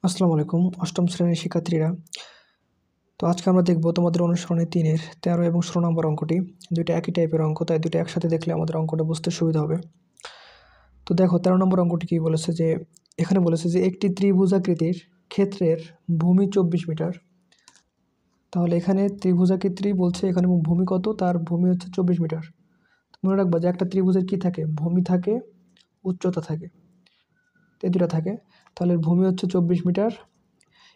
আসসালামু আলাইকুম অষ্টম শ্রেণীর শিক্ষার্থীরা। তো আজকে আমরা দেখব তোমাদের অনুসরণে 3-এর 13 এবং 16 নম্বর অঙ্কটি। দুইটা একই টাইপের অঙ্ক, তাই দুটো একসাথে দেখলে আমাদের অঙ্কটা বুঝতে সুবিধা হবে। তো দেখো 13 নম্বর অঙ্কটি কী বলেছে, যে এখানে বলেছে যে একটি ত্রিভুজাকৃতির ক্ষেত্রের ভূমি 24 মিটার। তাহলে এখানে ত্রিভুজাকৃতি বলছে, এখানে ভূমি কত, তার ভূমি হচ্ছে 24 মিটার। মনে রাখবা যে একটা ত্রিভুজের কী থাকে, ভূমি থাকে, উচ্চতা থাকে, এই দুটো থাকে। তাহলে ভূমি হচ্ছে 24 মিটার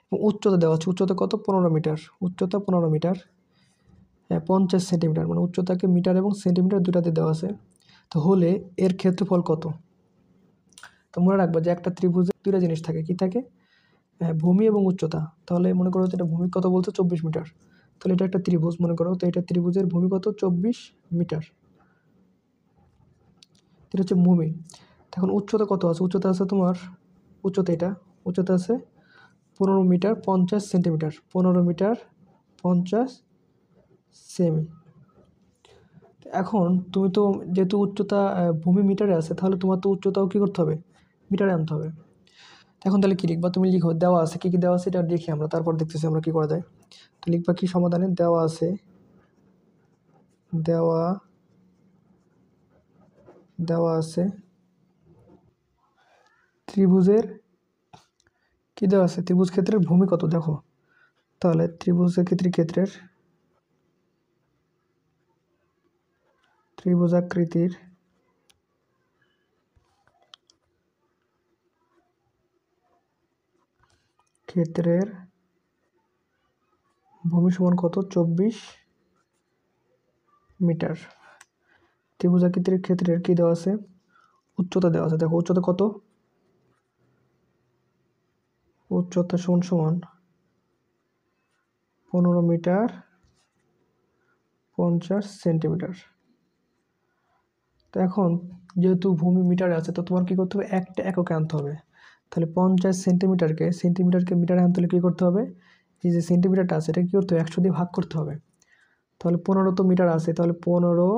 এবং উচ্চতা দেওয়া আছে, উচ্চতা কত, 15 মিটার, উচ্চতা 15 মিটার, 50 সেন্টিমিটার, মানে উচ্চতাকে মিটার এবং সেন্টিমিটার দুটাতে দেওয়া আছে। তো হলে এর ক্ষেত্রফল কত? তো মনে রাখবো যে একটা ত্রিভুজে দুইটা জিনিস থাকে, কি থাকে, ভূমি এবং উচ্চতা। তাহলে মনে করো যে এটা ভূমি কত বলছে, 24 মিটার। তাহলে এটা একটা ত্রিভুজ মনে করো, তো এটা ত্রিভুজের ভূমি কত, 24 মিটার, এটা হচ্ছে ভূমি। এখন উচ্চতা কত আছে, উচ্চতা আছে তোমার, উচ্চতা আছে 15 মিটার 50 সেন্টিমিটার, 15 মিটার 50 সেমি। এখন তুমি তো যেহেতু উচ্চতা ভূমি মিটারে আছে, তাহলে তোমার তো উচ্চতাও কী করতে হবে, মিটারে আনতে হবে। এখন তাহলে কী লিখবা, তুমি লিখো দেওয়া আছে, কী কী দেওয়া আছে এটা দেখি আমরা, তারপর দেখতেছি আমরা কী করা যায়। তো লিখবা কি সমাধানে, দেওয়া আছে, দেওয়া আছে ত্রিভুজের কী দেওয়া আছে, ত্রিভুজ ক্ষেত্রের ভূমি কত দেখো। তাহলে ত্রিভুজাকৃতির ক্ষেত্রের ভূমি সমান কত, 24 মিটার। ত্রিভুজাকৃতির ক্ষেত্রের কী দেওয়া আছে, উচ্চতা দেওয়া আছে। দেখো উচ্চতা কত, উচ্চতা সমান 15 মিটার 50 সেন্টিমিটার। তো এখন যেহেতু ভূমি মিটারে আছে, তো তোমার কী করতে হবে, একটা এককে আনতে হবে। তাহলে 50 সেন্টিমিটারকে মিটারে আনতে হলে কী করতে হবে, এই যে সেন্টিমিটারটা আছে এটা কী করতে হবে, 100 দিয়ে ভাগ করতে হবে। তাহলে 15 তো মিটার আছে, তাহলে 15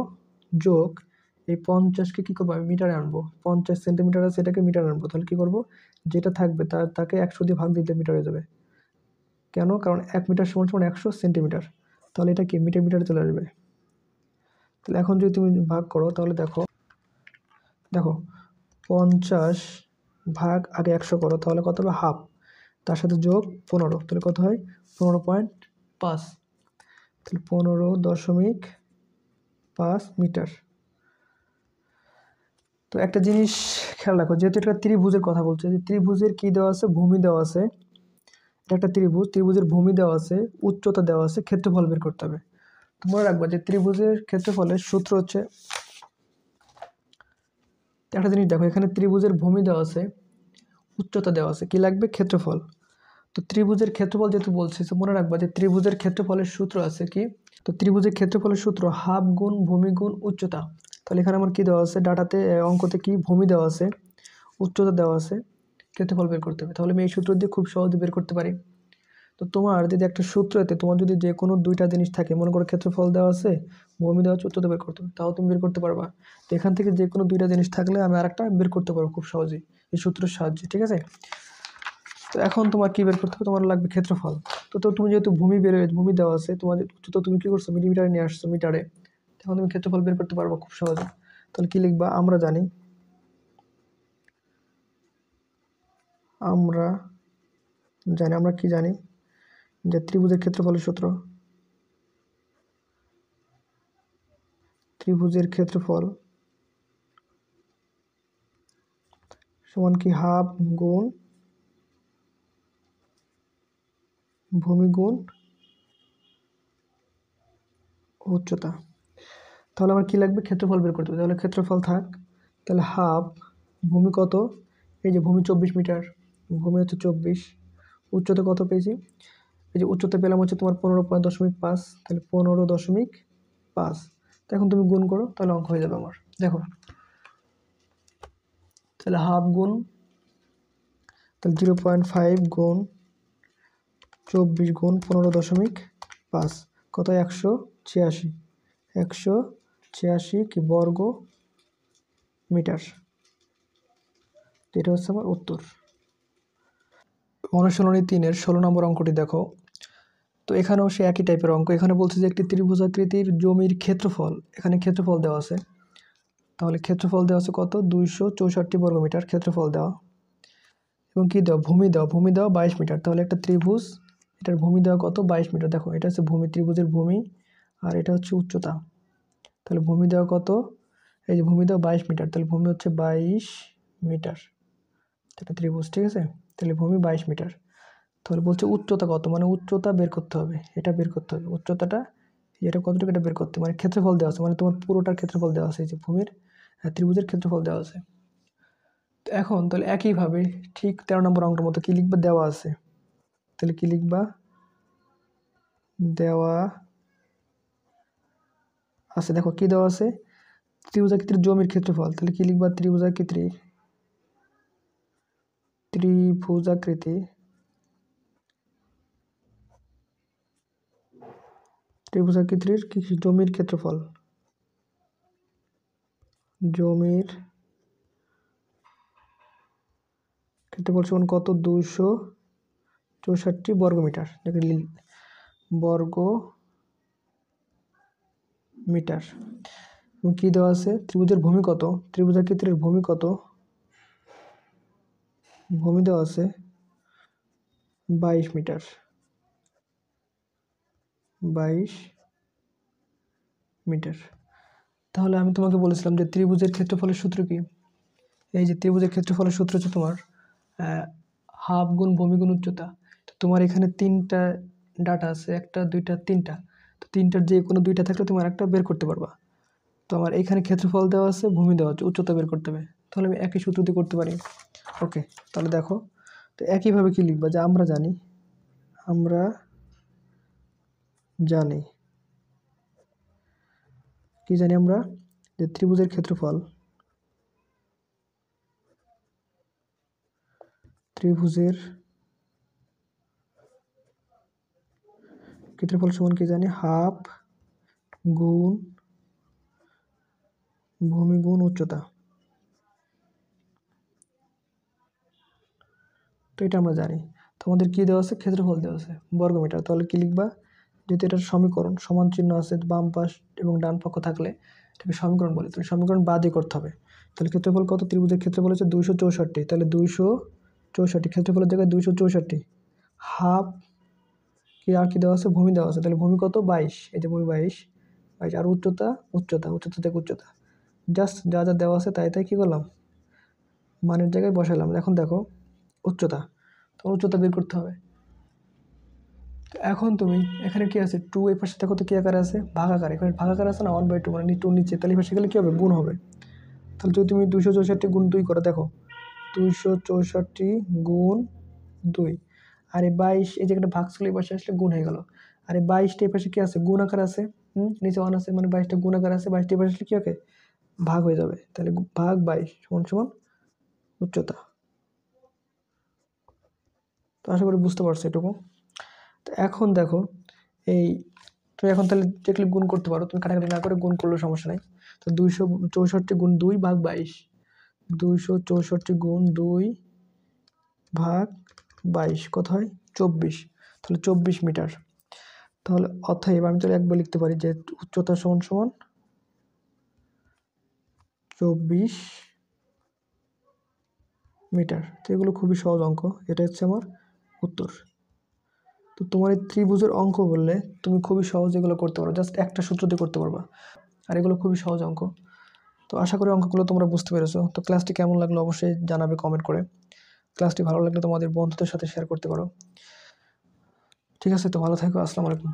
যোগ এই 50কে কী করবো, আমি মিটারে আনবো। 50 সেন্টিমিটার আছে, এটাকে মিটারে আনবো। তাহলে কী করবো, যেটা থাকবে তাকে 100 দিয়ে ভাগ দিতে মিটারে যাবে। কেন, কারণ 1 মিটার সমান 100 সেন্টিমিটার। তাহলে এটা কি মিটারে চলে আসবে। তাহলে এখন যদি তুমি ভাগ করো, তাহলে দেখো 50 ভাগ আগে 100 করো, তাহলে কত হবে, হাফ, তার সাথে যোগ 15, তাহলে কত হয়, 15.5। তাহলে 15.5 মিটার। তো একটা জিনিস খেয়াল রাখো, যেহেতু এটা ত্রিভুজের কথা বলছে, যে ত্রিভুজের কি দেওয়া আছে, ভূমি দেওয়া আছে, এটা একটা ত্রিভুজের ভূমি দেওয়া আছে, উচ্চতা দেওয়া আছে, ক্ষেত্রফল বের করতে হবে। তো মনে রাখবা যে ত্রিভুজের ক্ষেত্রফলের সূত্র হচ্ছে, একটা জিনিস দেখো, এখানে ত্রিভুজের ভূমি দেওয়া আছে, উচ্চতা দেওয়া আছে, কি লাগবে, ক্ষেত্রফল। তো ত্রিভুজের ক্ষেত্রফল যেহেতু বলছে, তো মনে রাখবা যে ত্রিভুজের ক্ষেত্রফলের সূত্র আছে কি, তো ত্রিভুজের ক্ষেত্রফলের সূত্র হাফ গুণ ভূমি গুণ উচ্চতা। তাহলে এখানে আমার কি দেওয়া আছে, ডাটাতে অঙ্কতে কি ভূমি দেওয়া আছে, উচ্চতা দেওয়া আছে, ক্ষেত্রফল বের করতে হবে। তাহলে আমি এই সূত্র দিয়ে খুব সহজে বের করতে পারি। তো তোমার যদি একটা সূত্রতে তোমার যদি যে কোনো দুইটা জিনিস থাকে, মনে করো ক্ষেত্রফল দেওয়া আছে, ভূমি দেওয়া আছে, উচ্চতা বের করতে হবে, তাও তুমি বের করতে পারবা। তো এখান থেকে যে কোনো দুইটা জিনিস থাকলে আমি আরেকটা বের করতে পারবো খুব সহজেই এই সূত্রের সাহায্যে, ঠিক আছে। তো এখন তোমার কি বের করতে হবে, তোমার লাগবে ক্ষেত্রফল। তো তুমি যেহেতু ভূমি দেওয়া আছে, তোমার উচ্চতা তুমি কি করছো, মিলিমিটারে নিয়ে আসছো, মিটারে, তখন তুমি ক্ষেত্রফল বের করতে পারবো খুব সহজে। তাহলে কি লিখবা, আমরা জানি আমরা কি জানি যে ত্রিভুজের ক্ষেত্রফলের সূত্র, ত্রিভুজের ক্ষেত্রফল সমান কি, হাফ গুণ ভূমি গুণ উচ্চতা। তাহলে আমার কি লাগবে, ক্ষেত্রফল বের করতে হবে। তাহলে ক্ষেত্রফল থাক, তাহলে হাফ, ভূমি কত, এই যে ভূমি 24 মিটার, ভূমি হচ্ছে 24, উচ্চতা কত পেয়েছি, এই যে উচ্চতা পেলাম হচ্ছে তোমার 15.5, তাহলে 15.5। তো এখন তুমি গুণ করো, তাহলে অঙ্ক হয়ে যাবে আমার। দেখো তাহলে হাফ গুণ, তাহলে 0.5 গুণ 24 গুণ 15.5, কত, 186 কি বর্গ মিটার। এটা হচ্ছে আমার উত্তর। অনুশীলনী 3-এর 16 নম্বর অঙ্কটি দেখো। তো এখানেও সে একই টাইপের অঙ্ক। এখানে বলছে যে একটি ত্রিভুজাকৃতির জমির ক্ষেত্রফল, এখানে ক্ষেত্রফল দেওয়া আছে। তাহলে ক্ষেত্রফল দেওয়া আছে কত? 264 বর্গমিটার ক্ষেত্রফল দেওয়া, এবং কি দেওয়া? ভূমি দেওয়া। ভূমি দেওয়া 22 মিটার। তাহলে একটা ত্রিভুজ, এটার ভূমি দেওয়া কত? 22 মিটার। দেখো এটা হচ্ছে ভূমি, ত্রিভুজের ভূমি, আর এটা হচ্ছে উচ্চতা। তাহলে ভূমি দেওয়া কত? এই যে ভূমি দেওয়া 22 মিটার, তাহলে ভূমি হচ্ছে 22 মিটার। এটা ত্রিভুজ, ঠিক আছে? তাহলে ভূমি 22 মিটার। তাহলে বলছে উচ্চতা কত, মানে উচ্চতা বের করতে হবে, এটা বের করতে হবে উচ্চতাটা, এটা কতটুকু এটা বের করতে, মানে ক্ষেত্রফল দেওয়া আছে, মানে তোমার পুরোটার ক্ষেত্রফল দেওয়া আছে, এই যে ভূমির ত্রিভুজের ক্ষেত্রফল দেওয়া আছে। তো এখন তাহলে একইভাবে ঠিক 13 নম্বর অঙ্কের মতো কি লিখবা? দেওয়া আছে। তাহলে কি লিখবা? দেওয়া আছে। দেখো কি দেওয়া আছে? ত্রিভুজাকৃতির জমির ক্ষেত্রফল। তাহলে কি লিখবা? ত্রিভুজাকৃতির ত্রিভুজাকৃতির কি জমির ক্ষেত্রফল, জমির ক্ষেত্রফল সমান কত? 264 বর্গমিটার, বর্গ মিটার। এবং কি দেওয়া আছে? ত্রিভুজের ভূমি কত? ত্রিভুজাকৃতির ভূমি কত? ভূমি দেওয়া আছে 22 মিটার। 22 মিটার। তাহলে আমি তোমাকে বলেছিলাম যে ত্রিভুজের ক্ষেত্রফলের সূত্র কি? এই যে ত্রিভুজের ক্ষেত্রফলের সূত্র হচ্ছে তোমার হাফ গুণ ভূমি গুণ উচ্চতা। তো তোমার এখানে 3টা ডাটা আছে, 1টা 2টা 3টা। তো 3টার যে কোনো 2টা থাকলে তোমার একটা বের করতে পারবা। তো আমার এখানে ক্ষেত্রফল দেওয়া আছে, ভূমি দেওয়া আছে, উচ্চতা বের করতে হবে। তাহলে আমি একই সূত্র দিয়ে করতে পারি। ওকে, তাহলে দেখো তো একইভাবে কি লিখবা? যে আমরা জানি কি জানি আমরা? যে ত্রিভুজের ক্ষেত্রফল সমান কি জানি? হাফ গুণ ভূমি গুণ উচ্চতা। তো এটা আমরা জানি। তোমাদের কি দেওয়া আছে? ক্ষেত্রফল দেওয়া আছে বর্গমিটার। তাহলে কি লিখবা? যেহেতু এটার সমীকরণ, সমান চিহ্ন আছে বাম পাশ এবং ডান পক্ষ থাকলে এটাকে সমীকরণ বলে। তাহলে সমীকরণ বাদই করতে হবে। তাহলে ক্ষেত্রফল কত? ত্রিভুজের ক্ষেত্রফল হচ্ছে 264। তাহলে 264 ক্ষেত্রফলের জায়গায় 264, হাফ কি আর কি দেওয়া আছে? ভূমি দেওয়া আছে। তাহলে ভূমি কত? 22। এই যে ভূমি 22, আর উচ্চতা থেকে উচ্চতা। জাস্ট যা যা দেওয়া আছে তাই তাই কি করলাম? মানের জায়গায় বসালাম। এখন দেখো উচ্চতা, তোমার উচ্চতা বের করতে হবে। তো এখন তুমি এখানে কি আছে? 2 এই পাশে দেখো তো কি আকারে আছে? ভাগাকার। এখানে ভাগাকার আছে না 1/2, মানে 2 নিচে। তাহলে এই পাশে গেলে কি হবে? গুণ হবে। তাহলে যদি তুমি 264 গুণ 2 করো, দেখো 264 গুণ 2, আর এই 22 এই জায়গাটা ভাগ ছিল, এই পাশে আসলে গুণ হয়ে গেল। আর এই 22টা এই পাশে কি আছে? গুণ আকার আছে। নিচে 1 আছে, মানে 22টা গুণ আকার আছে। 22টা এই পাশে আসলে কি হবে? ভাগ হয়ে যাবে। তাহলে ভাগ 22 সমান সমান উচ্চতা। তো আশা করি বুঝতে পারছো এটুকু। তো এখন দেখো এই তুমি এখন তাহলে দেখলে গুণ করতে পারো, তুমি কাটাকাটি না করে গুণ করলেও সমস্যা নাই। তো 264 গুণ 2 ভাগ 22, 264 গুণ 2 ভাগ 22 কত হয়? 24। তাহলে 24 মিটার। তাহলে অতএব আমি তাহলে একবার লিখতে পারি যে উচ্চতা সমান সমান 24 মিটার। তো এগুলো খুবই সহজ অঙ্ক, এটা হচ্ছে আমার উত্তর। তো তোমার এই ত্রিভুজের অঙ্ক বললে তুমি খুবই সহজ এগুলো করতে পারো, জাস্ট একটা সূত্র দিয়ে করতে পারবা। আর এগুলো খুবই সহজ অঙ্ক। তো আশা করি অঙ্কগুলো তোমরা বুঝতে পেরেছো। তো ক্লাসটি কেমন লাগলো অবশ্যই জানাবে কমেন্ট করে। ক্লাসটি ভালো লাগলে তোমাদের বন্ধুদের সাথে শেয়ার করতে পারো। ঠিক আছে, তো ভালো থাকো। আসসালামু আলাইকুম।